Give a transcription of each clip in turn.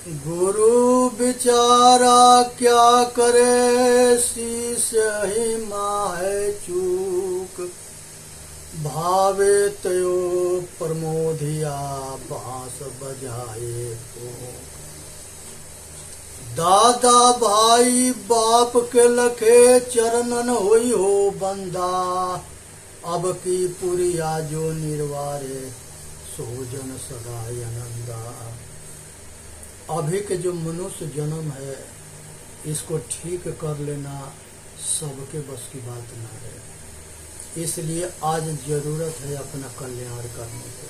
गुरु बिचारा क्या करे, शिष्य ही माहे चूक। भावे तयो प्रमोदिया, बांस बजाए फूक। दादा भाई बाप के लखे, चरणन होई हो बंदा। अब की पुरिया जो निर्वारे, सोजन सदाय आनंदा। अभी के जो मनुष्य जन्म है, इसको ठीक कर लेना सबके बस की बात ना है। इसलिए आज जरूरत है अपना कल्याण करने की।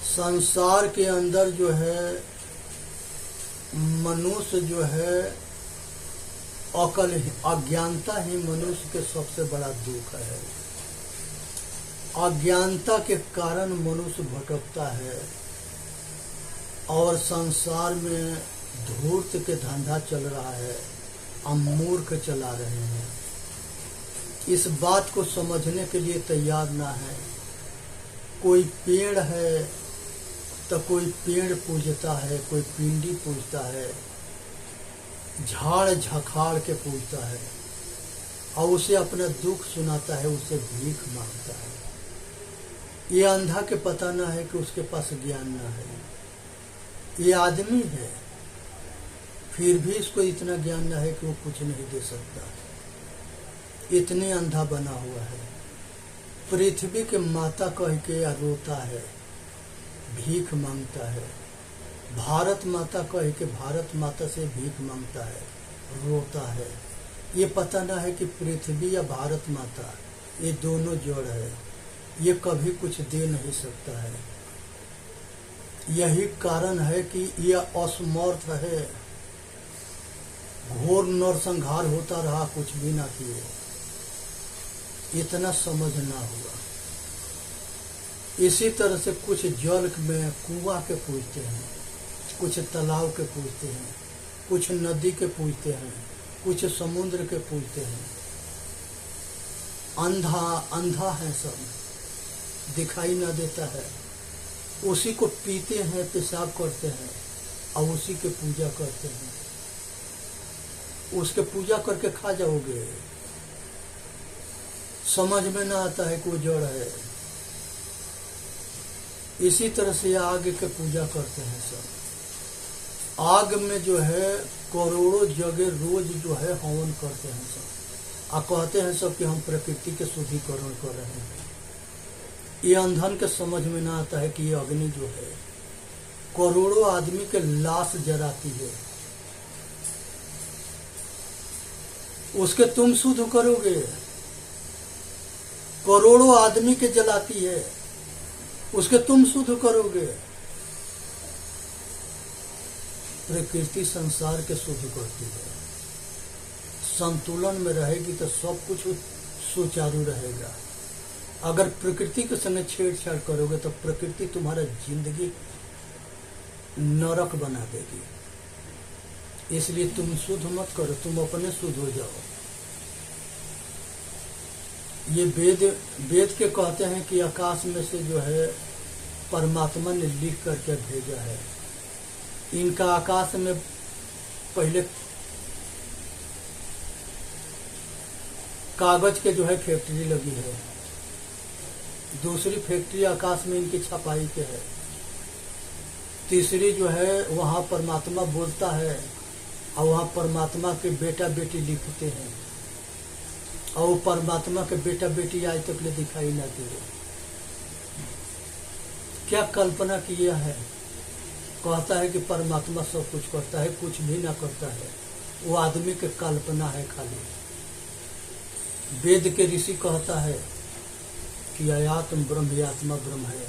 संसार के अंदर जो है मनुष्य जो है अज्ञानता ही मनुष्य के सबसे बड़ा दुख है। अज्ञानता के कारण मनुष्य भटकता है और संसार में धूर्त के धंधा चल रहा है, हम मूर्ख चला रहे हैं। इस बात को समझने के लिए तैयार ना है। कोई पेड़ है तो कोई पेड़ पूजता है, कोई पिंडी पूजता है, झाड़ झखाड़ के पूजता है और उसे अपना दुख सुनाता है, उससे भीख मांगता है। ये अंधा के पता ना है कि उसके पास ज्ञान ना है। ये आदमी है, फिर भी इसको इतना ज्ञान ना है कि वो कुछ नहीं दे सकता। इतने अंधा बना हुआ है। पृथ्वी के माता कह के रोता है, भीख मांगता है। भारत माता कह के भारत माता से भीख मांगता है, रोता है। ये पता ना है कि पृथ्वी या भारत माता ये दोनों जड़ है, ये कभी कुछ दे नहीं सकता है। यही कारण है कि यह असमर्थ है। घोर नरसंहार होता रहा, कुछ भी ना किए। इतना समझ ना हुआ। इसी तरह से कुछ जल में कुआं के पूजते हैं, कुछ तालाब के पूजते हैं, कुछ नदी के पूजते हैं, कुछ समुद्र के पूजते हैं। अंधा है, सब दिखाई ना देता है। उसी को पीते हैं, पेशाब करते हैं और उसी के पूजा करते हैं। उसके पूजा करके खा जाओगे, समझ में ना आता है कि वो जड़ है। इसी तरह से आग के पूजा करते हैं सब। आग में जो है करोड़ों जगह रोज जो है हवन करते हैं सब, और कहते हैं सब कि हम प्रकृति के शुद्धिकरण कर रहे हैं। ये अंधन के समझ में ना आता है कि ये अग्नि जो है करोड़ों आदमी के लाश जराती है, उसके तुम शुद्ध करोगे। करोड़ों आदमी के जलाती है, उसके तुम शुद्ध करोगे। प्रकृति संसार के शुद्ध करती है। संतुलन में रहेगी तो सब कुछ सुचारू रहेगा। अगर प्रकृति के संग छेड़छाड़ करोगे तो प्रकृति तुम्हारा जिंदगी नरक बना देगी। इसलिए तुम शुद्ध मत करो, तुम अपने शुद्ध हो जाओ। ये वेद के कहते हैं कि आकाश में से जो है परमात्मा ने लिख करके भेजा है। इनका आकाश में पहले कागज के जो है फैक्ट्री लगी है, दूसरी फैक्ट्री आकाश में इनकी छपाई के है, तीसरी जो है वहाँ परमात्मा बोलता है और वहाँ परमात्मा के बेटा बेटी लिखते हैं, और वो परमात्मा के बेटा बेटी आज तक ले दिखाई ना दिए। क्या कल्पना किया है। कहता है कि परमात्मा सब कुछ करता है, कुछ भी ना करता है। वो आदमी के कल्पना है खाली। वेद के ऋषि कहता है कि अयात्म ब्रह्म, आत्मा ब्रह्म है,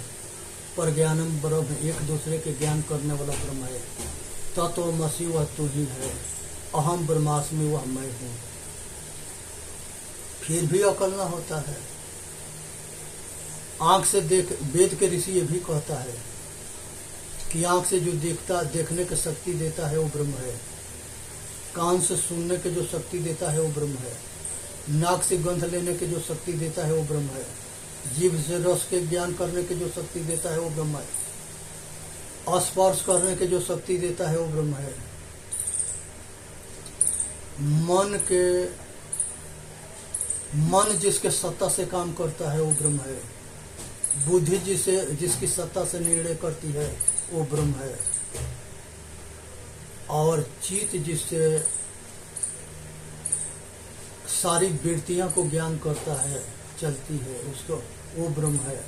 पर ज्ञानम ब्रह्म, एक दूसरे के ज्ञान करने वाला ब्रह्म है। तत्वमसि वह तू ही है, अहम ब्रह्मास्मि वह मैं हूँ। फिर भी अकल ना होता है। आंख से वेद के ऋषि ये भी कहता है कि आंख से जो देखने की शक्ति देता है वो ब्रह्म है, कान से सुनने की जो शक्ति देता है वो ब्रह्म है, नाक से गंध लेने की जो शक्ति देता है वो ब्रह्म है, जीभ से रस के ज्ञान करने की जो शक्ति देता है वो ब्रह्म है। स्पर्श करने की जो शक्ति देता है वो ब्रह्म है। मन जिसके सत्ता से काम करता है वो ब्रह्म है। बुद्धि जिसकी सत्ता से निर्णय करती है वो ब्रह्म है। और चित्त जिससे सारी वृत्तियां को ज्ञान करता है, चलती है, उसको वो ब्रह्म है।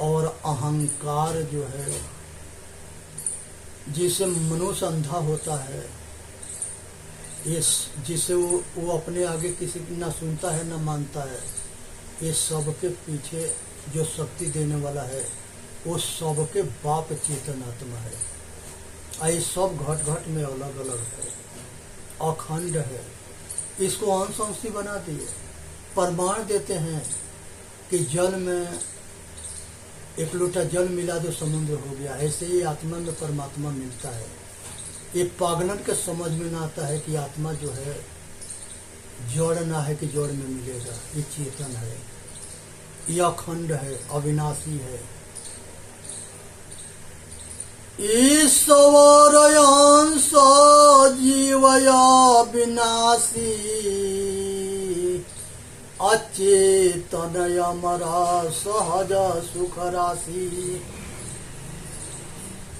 और अहंकार जो है, जिससे मनुष्य अंधा होता है, जिससे वो अपने आगे किसी की ना सुनता है ना मानता है, ये सबके पीछे जो शक्ति देने वाला है वो सबके बाप चेतन आत्मा है। ये सब घट घट में अलग अलग है, अखंड है। इसको अंश अंशी बना दिए। प्रमाण देते हैं कि जल में एक लोटा जल मिला तो समुद्र हो गया। ऐसे ही आत्मा में परमात्मा मिलता है। ये पागलन के समझ में ना आता है कि आत्मा जो है जड़ ना है कि जड़ में मिलेगा। ये चेतन है, ये अखंड है, अविनाशी है। ईश्वर अंश जीवया विनाशी अचेतन अमरा सहज सुख राशि।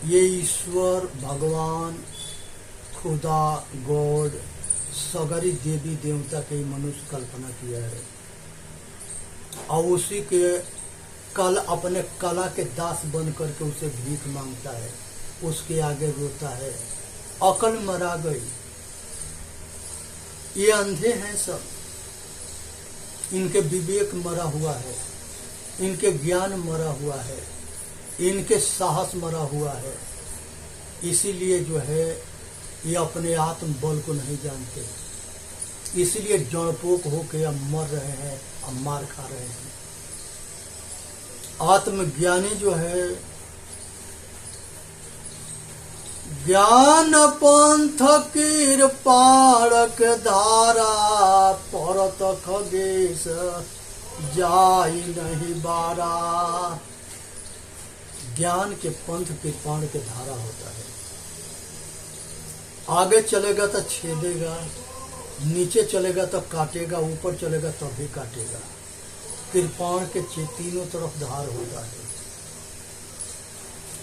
ये ईश्वर, भगवान, खुदा, गॉड, सगरी देवी देवता के मनुष्य कल्पना किया है और उसी के कल अपने कला के दास बन करके उसे भीख मांगता है, उसके आगे रोता है। अकल मरा गई। ये अंधे हैं सब, इनके विवेक मरा हुआ है, इनके ज्ञान मरा हुआ है, इनके साहस मरा हुआ है। इसीलिए जो है ये अपने आत्म बल को नहीं जानते, इसीलिए जड़पोक होकर अब मर रहे हैं, अब मार खा रहे हैं। आत्मज्ञानी जो है ज्ञान पंथ कृपाणक धारा परत खगेश जाई नहीं बारा। ज्ञान के पंथ कृपाण के धारा होता है। आगे चलेगा तो छेदेगा, नीचे चलेगा तो काटेगा, ऊपर चलेगा तब भी काटेगा। कृपाण के तीनों तरफ धार होता है।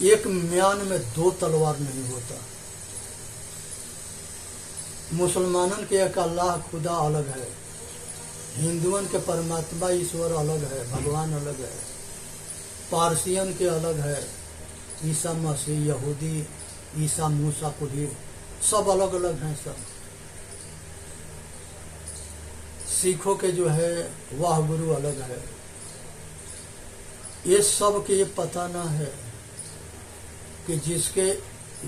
एक म्यान में दो तलवार नहीं होता। मुसलमानन के एक अल्लाह खुदा अलग है, हिंदुओं के परमात्मा ईश्वर अलग है, भगवान अलग है, पारसियन के अलग है, ईसा मसीह, यहूदी, ईसा मूसा कुली, सब अलग अलग हैं सब। सिखों के जो है वाह गुरु अलग है। ये सब के ये पता ना है कि जिसके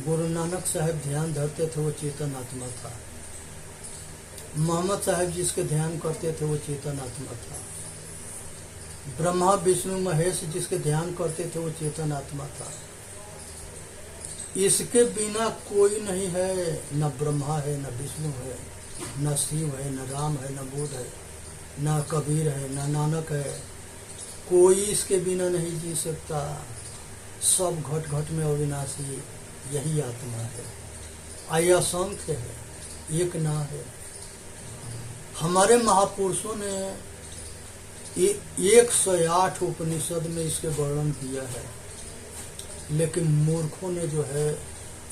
गुरु नानक साहब ध्यान धरते थे वो चेतन आत्मा था। मोहम्मद साहब जिसके ध्यान करते थे वो चेतन आत्मा था। ब्रह्मा विष्णु महेश जिसके ध्यान करते थे वो चेतन आत्मा था। इसके बिना कोई नहीं है, न ब्रह्मा है, न विष्णु है, न शिव है, न राम है, न बुद्ध है, न कबीर है, न नानक है। कोई इसके बिना नहीं जी सकता। सब घट घट में अविनाशी यही आत्मा है। आय असंख्य है, एक ना है। हमारे महापुरुषों ने 108 उपनिषद में इसके वर्णन किया है, लेकिन मूर्खों ने जो है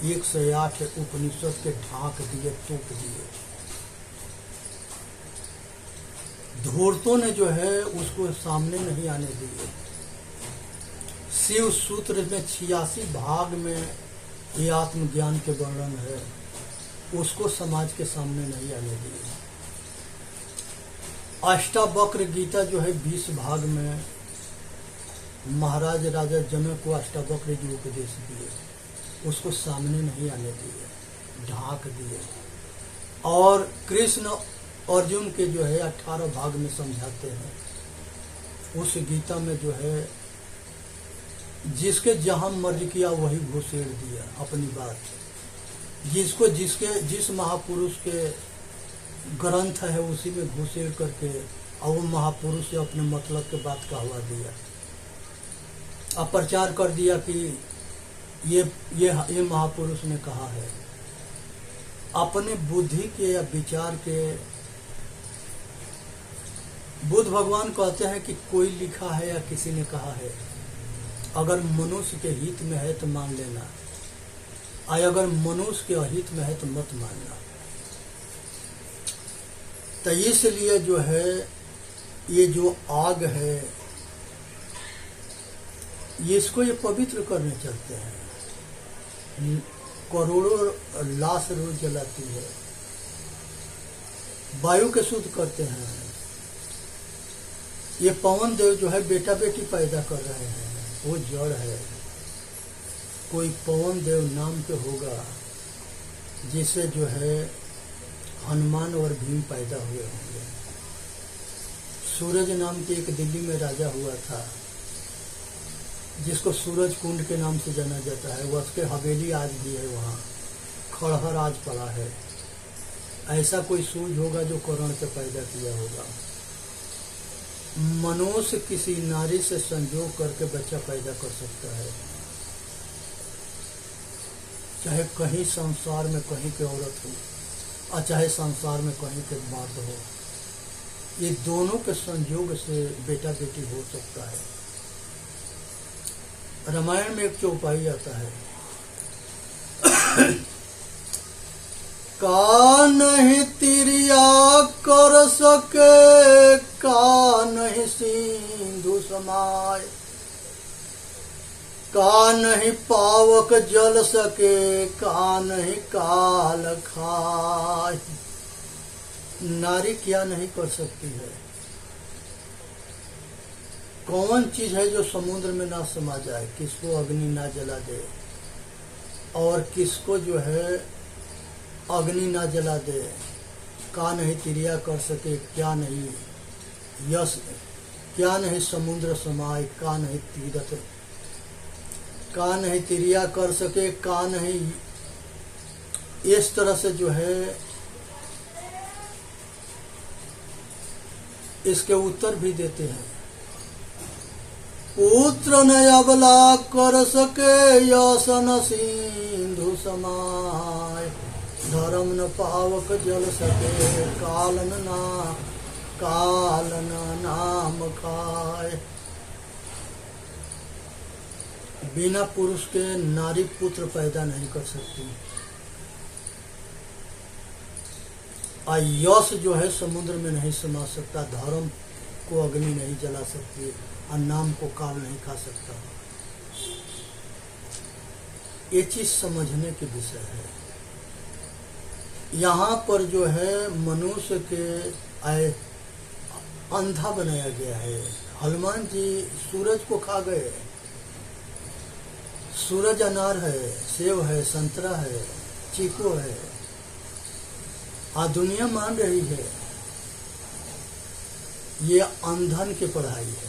108 उपनिषद के ढांक दिए, तोप दिए। धूर्तों ने जो है उसको सामने नहीं आने दिए। शिव सूत्र में 86 भाग में ये आत्मज्ञान के वर्णन है, उसको समाज के सामने नहीं आने दिए। अष्टावक्र गीता जो है 20 भाग में महाराज राजा जनक को अष्टावक्र जी उपदेश दिए, उसको सामने नहीं आने दिए, ढांक दिए। और कृष्ण अर्जुन के जो है 18 भाग में समझाते हैं। उस गीता में जो है जिसके जहां मर्जी किया वही घुसेड़ दिया अपनी बात। जिस महापुरुष के ग्रंथ है उसी में घुसेड़ करके और वो महापुरुष से अपने मतलब के बात कहवा दिया। अब प्रचार कर दिया कि ये महापुरुष ने कहा है। अपने बुद्धि के या विचार के, बुद्ध भगवान कहते हैं कि कोई लिखा है या किसी ने कहा है, अगर मनुष्य के हित में है तो मान लेना, और अगर मनुष्य के अहित में है तो मत मानना। तो इसलिए जो है, ये जो आग है, इसको ये पवित्र करने चलते हैं। करोड़ों लाश रोज जलाती है, वायु के शुद्ध करते हैं। ये पवन देव जो है बेटा बेटी पैदा कर रहे हैं, वो जड़ है। कोई पवन देव नाम के होगा जिसे जो है हनुमान और भीम पैदा हुए होंगे। सूरज नाम के एक दिल्ली में राजा हुआ था, जिसको सूरज कुंड के नाम से जाना जाता है। वह उसके हवेली आज भी है, वहाँ खड़हर आज पड़ा है। ऐसा कोई सूरज होगा जो करण से पैदा किया होगा। मनुष्य किसी नारी से संयोग करके बच्चा पैदा कर सकता है, चाहे कहीं संसार में कहीं की औरत हो और चाहे संसार में कहीं के मर्द हो। ये दोनों के संयोग से बेटा बेटी हो सकता है। रामायण में एक चौपाई आता है, का नहीं तिरिया कर सके, का नहीं सिंधु समाय, का नहीं पावक जल सके, का नहीं काल खाय। नारी क्या नहीं कर सकती है? कौन चीज है जो समुद्र में ना समा जाए, किसको अग्नि ना जला दे, और किसको जो है अग्नि ना जला दे। का नहीं तिरिया कर सके, क्या नहीं यश, क्या नहीं समुद्र समाए, का नहीं तीरथ, का नहीं तिरिया कर सके, का नहीं। इस तरह से जो है इसके उत्तर भी देते हैं। पुत्र न अबला कर सके, यश न सिंधु समाय, धर्म न पावक जल सके, कालन नाम खाय। बिना पुरुष के नारी पुत्र पैदा नहीं कर सकती। और यश जो है समुद्र में नहीं समा सकता, धर्म को अग्नि नहीं जला सकती, और नाम को काल नहीं खा सकता। ये चीज समझने के विषय है। यहाँ पर जो है मनुष्य के अंधा बनाया गया है। हनुमान जी सूरज को खा गए। सूरज अनार है, सेब है, संतरा है, चीकू है, आ दुनिया मान रही है। ये अंधन की पढ़ाई है।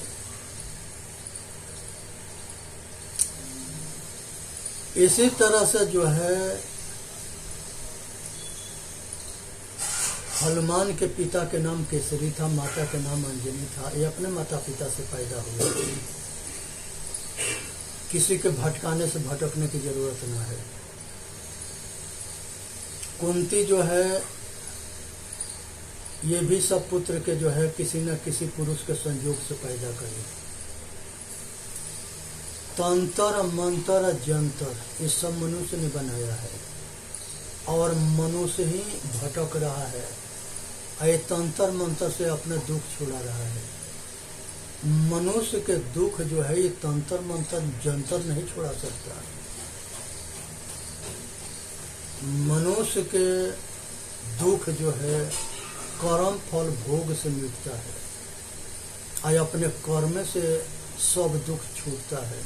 इसी तरह से जो है हनुमान के पिता के नाम केसरी था, माता के नाम अंजनी था। ये अपने माता पिता से पैदा हुए। किसी के भटकाने से भटकने की जरूरत ना है। कुंती जो है ये भी सब पुत्र के जो है किसी न किसी पुरुष के संयोग से पैदा करे। तंत्र मंत्र जंतर ये सब मनुष्य ने बनाया है, और मनुष्य ही भटक रहा है। ये तंत्र मंत्र से अपना दुख छुड़ा रहा है। मनुष्य के दुख जो है ये तंत्र मंत्र जंतर नहीं छुड़ा सकता। मनुष्य के दुख जो है कर्म फल भोग से मिटता है, और अपने कर्म से सब दुख छूटता है।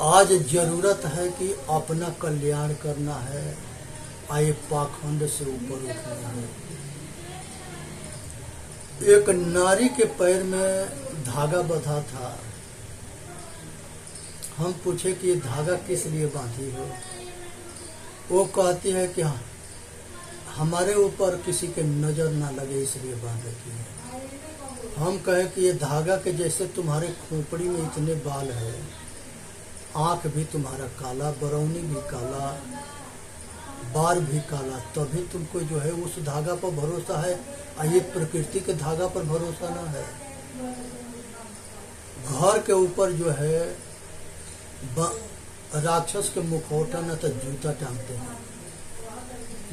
आज जरूरत है कि अपना कल्याण करना है, आए पाखंड से ऊपर उठना है। एक नारी के पैर में धागा बंधा था। हम पूछे कि ये धागा किस लिए बांधी हो? वो कहती है कि हाँ, हमारे ऊपर किसी के नजर ना लगे इसलिए बांध रखी है। हम कहें कि ये धागा के जैसे तुम्हारे खोपड़ी में इतने बाल है, आंख भी तुम्हारा काला, बरौनी भी काला, बार भी काला, तभी तुमको जो है उस धागा पर भरोसा है, और ये प्रकृति के धागा पर भरोसा ना है। घर के ऊपर जो है राक्षस के मुखौटा न तो जूता टांगते हैं,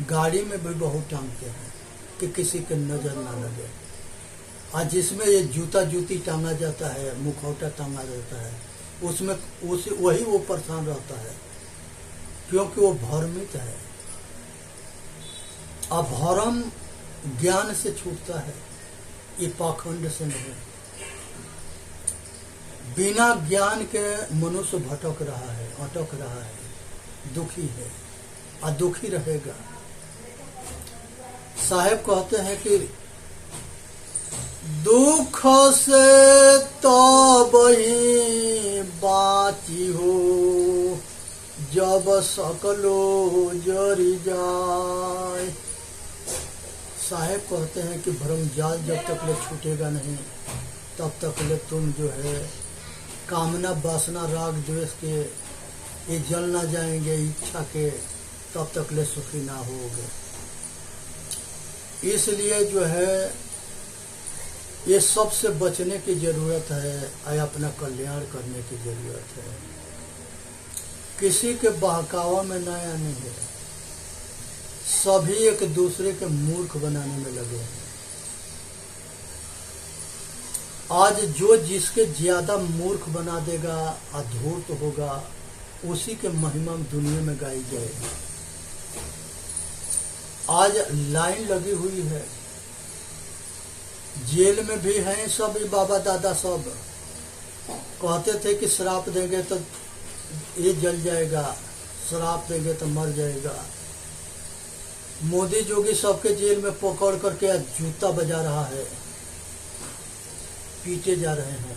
गाड़ी में भी बहुत टांगते हैं कि किसी के नजर ना लगे। आज जिसमें ये जूता जूती टांगा जाता है, मुखौटा टांगा जाता है, उसमें वही वो परेशान रहता है, क्योंकि वो भ्रमित है। अब भ्रम ज्ञान से छूटता है, ये पाखंड से नहीं। बिना ज्ञान के मनुष्य भटक रहा है, अटक रहा है, दुखी है और दुखी रहेगा। साहेब कहते हैं कि दुख से तब ही बाची हो, जब सकलो जरी जाए। साहेब कहते हैं कि भ्रम जाल जब तक ले छूटेगा नहीं, तब तक ले तुम जो है कामना वासना राग द्वेष के ये जल ना जाएंगे, इच्छा के, तब तक ले सुखी ना होगे। इसलिए जो है ये सबसे बचने की जरूरत है और अपना कल्याण करने की जरूरत है। किसी के बहकावा में ना आने है, सभी एक दूसरे के मूर्ख बनाने में लगे हैं। आज जो जिसके ज्यादा मूर्ख बना देगा, अधूर्त होगा, उसी के महिमा दुनिया में गाई जाएगी। आज लाइन लगी हुई है, जेल में भी हैं सब बाबा दादा सब। कहते थे कि श्राप देंगे तो ये जल जाएगा, श्राप देंगे तो मर जाएगा। मोदी जोगी सबके जेल में पकड़ करके जूता बजा रहा है, पीटे जा रहे हैं।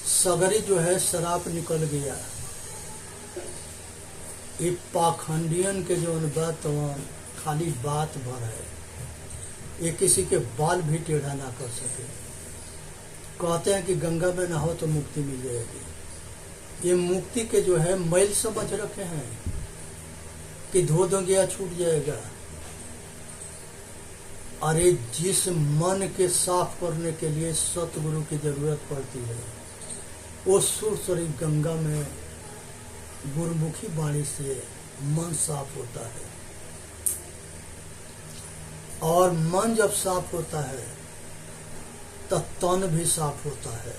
सगरी जो है शराब निकल गया। ये पाखंडियन के जो बात खाली बात भर है, ये किसी के बाल भी टेढ़ा ना कर सके। कहते हैं कि गंगा में नहाओ तो मुक्ति मिल जाएगी। ये मुक्ति के जो है मैल समझ रखे हैं कि धो दोगे छूट जाएगा। अरे जिस मन के साफ करने के लिए सतगुरु की जरूरत पड़ती है, वो सुरसरी गंगा में गुरुमुखी वाणी से मन साफ होता है। और मन जब साफ होता है तो तन भी साफ होता है,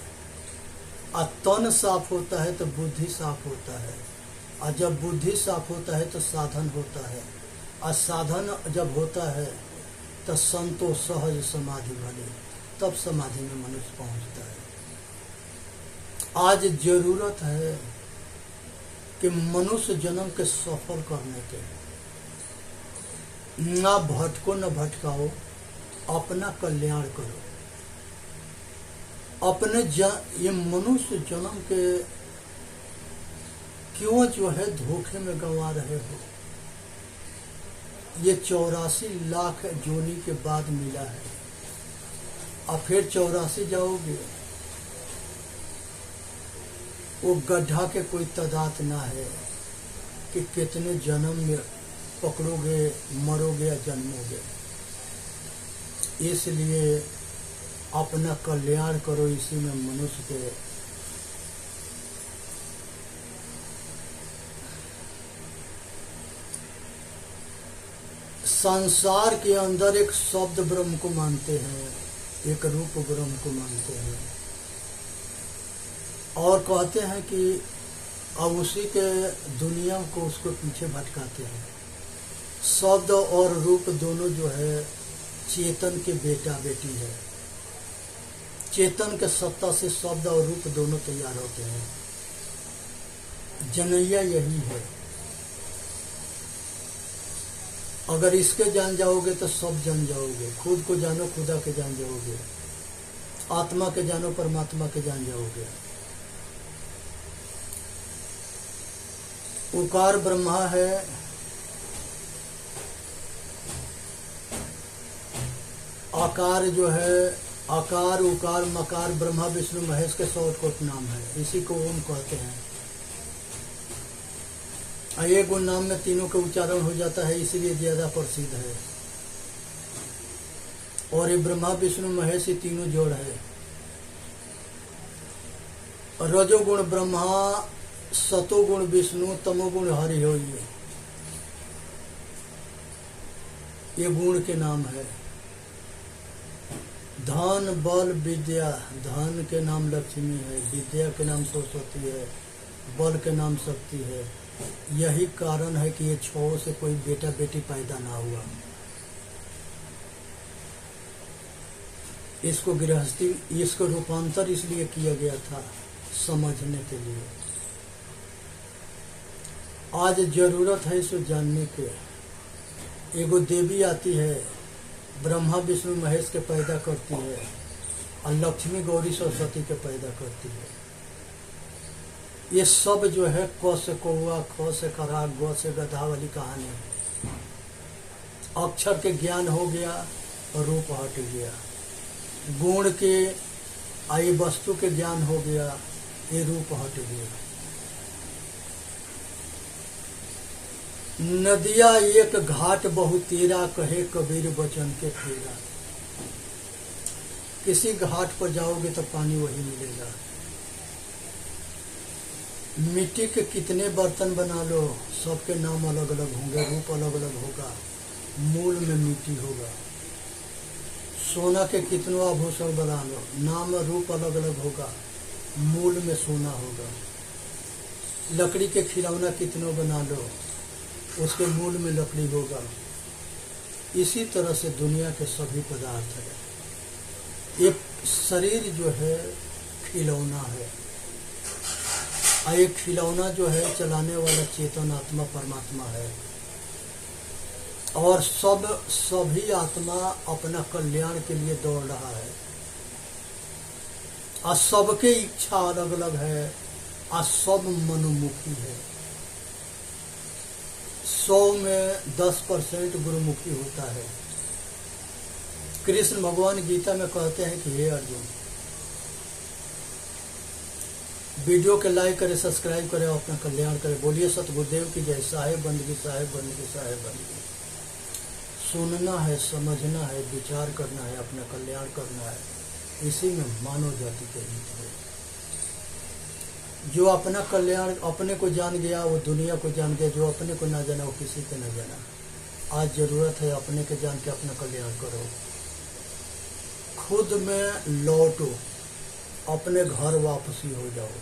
और तन साफ होता है तो बुद्धि साफ होता है, और जब बुद्धि साफ होता है तो साधन होता है, और साधन जब होता है तो संतोष सहज समाधि बने, तब समाधि में मनुष्य पहुंचता है। आज जरूरत है कि मनुष्य जन्म के सफल करने के ना भटको न भटकाओ, अपना कल्याण करो। अपने ये मनुष्य जन्म के क्यों जो है धोखे में गंवा रहे हो? ये 84 लाख जोनी के बाद मिला है, और फिर 84 जाओगे। वो गड्ढा के कोई तादाद ना है कि कितने जन्म में पकड़ोगे, मरोगे या जन्मोगे। इसलिए अपना कल्याण करो, इसी में मनुष्य के संसार के अंदर एक शब्द ब्रह्म को मानते हैं, एक रूप ब्रह्म को मानते हैं, और कहते हैं कि अब उसी के दुनिया को उसको पीछे भटकाते हैं। शब्द और रूप दोनों जो है चेतन के बेटा बेटी है। चेतन के सत्ता से शब्द और रूप दोनों तैयार होते हैं। जनैया यही है। अगर इसके जान जाओगे तो सब जान जाओगे। खुद को जानो, खुदा के जान जाओगे। आत्मा के जानो, परमात्मा के जान जाओगे। उकार ब्रह्मा है आकार जो है, आकार उकार मकार ब्रह्मा विष्णु महेश के 100 कोट नाम है, इसी को ओम कहते हैं। एक उन नाम में तीनों का उच्चारण हो जाता है, इसीलिए ज्यादा प्रसिद्ध है। और ये ब्रह्मा विष्णु महेश ये तीनों जोड़ है। रजोगुण ब्रह्मा, सतोगुण विष्णु, तमोगुण हरि हो, ये गुण के नाम है। धन बल विद्या, धन के नाम लक्ष्मी है, विद्या के नाम सरस्वती है, बल के नाम शक्ति है। यही कारण है कि ये 6 से कोई बेटा बेटी पैदा ना हुआ। इसको गृहस्थी, इसको रूपांतर इसलिए किया गया था समझने के लिए। आज जरूरत है इसको जानने के। एगो देवी आती है, ब्रह्मा विष्णु महेश के पैदा करती है, और लक्ष्मी गौरी सरस्वती के पैदा करती है। ये सब जो है क से कौआ, ख से खराग, ग से गधा वाली कहानी है। अक्षर के ज्ञान हो गया और रूप हट गया। गुण के आई वस्तु के ज्ञान हो गया, ये रूप हट गया। नदिया एक घाट बहु तेरा, कहे कबीर वचन के फेरा। किसी घाट पर जाओगे तो पानी वही मिलेगा। मिट्टी के कितने बर्तन बना लो, सबके नाम अलग अलग होंगे, रूप अलग अलग होगा, मूल में मिट्टी होगा। सोना के कितनों आभूषण बना लो, नाम रूप अलग अलग होगा, मूल में सोना होगा। लकड़ी के खिलौना कितनों बना लो, उसके मूल में लकड़ी होगा। इसी तरह से दुनिया के सभी पदार्थ है। एक शरीर जो है खिलौना है, और एक खिलौना जो है चलाने वाला चेतन आत्मा परमात्मा है। और सभी आत्मा अपना कल्याण के लिए दौड़ रहा है, और सबके इच्छा अलग अलग है, और सब मनोमुखी है। 100 में 10% गुरुमुखी होता है। कृष्ण भगवान गीता में कहते हैं कि हे अर्जुन, वीडियो के लाइक करें, सब्सक्राइब करें, अपना कल्याण करें। बोलिए सतगुरुदेव की जय। साहेब बंदगी, साहेब बंदगी, साहेब बंदगी। सुनना है, समझना है, विचार करना है, अपना कल्याण करना है। इसी में मानव जाति के हित है। जो अपना कल्याण अपने को जान गया वो दुनिया को जान गया, जो अपने को ना जाना वो किसी को ना जाना। आज जरूरत है अपने के जान के अपना कल्याण करो, खुद में लौटो, अपने घर वापसी हो जाओ।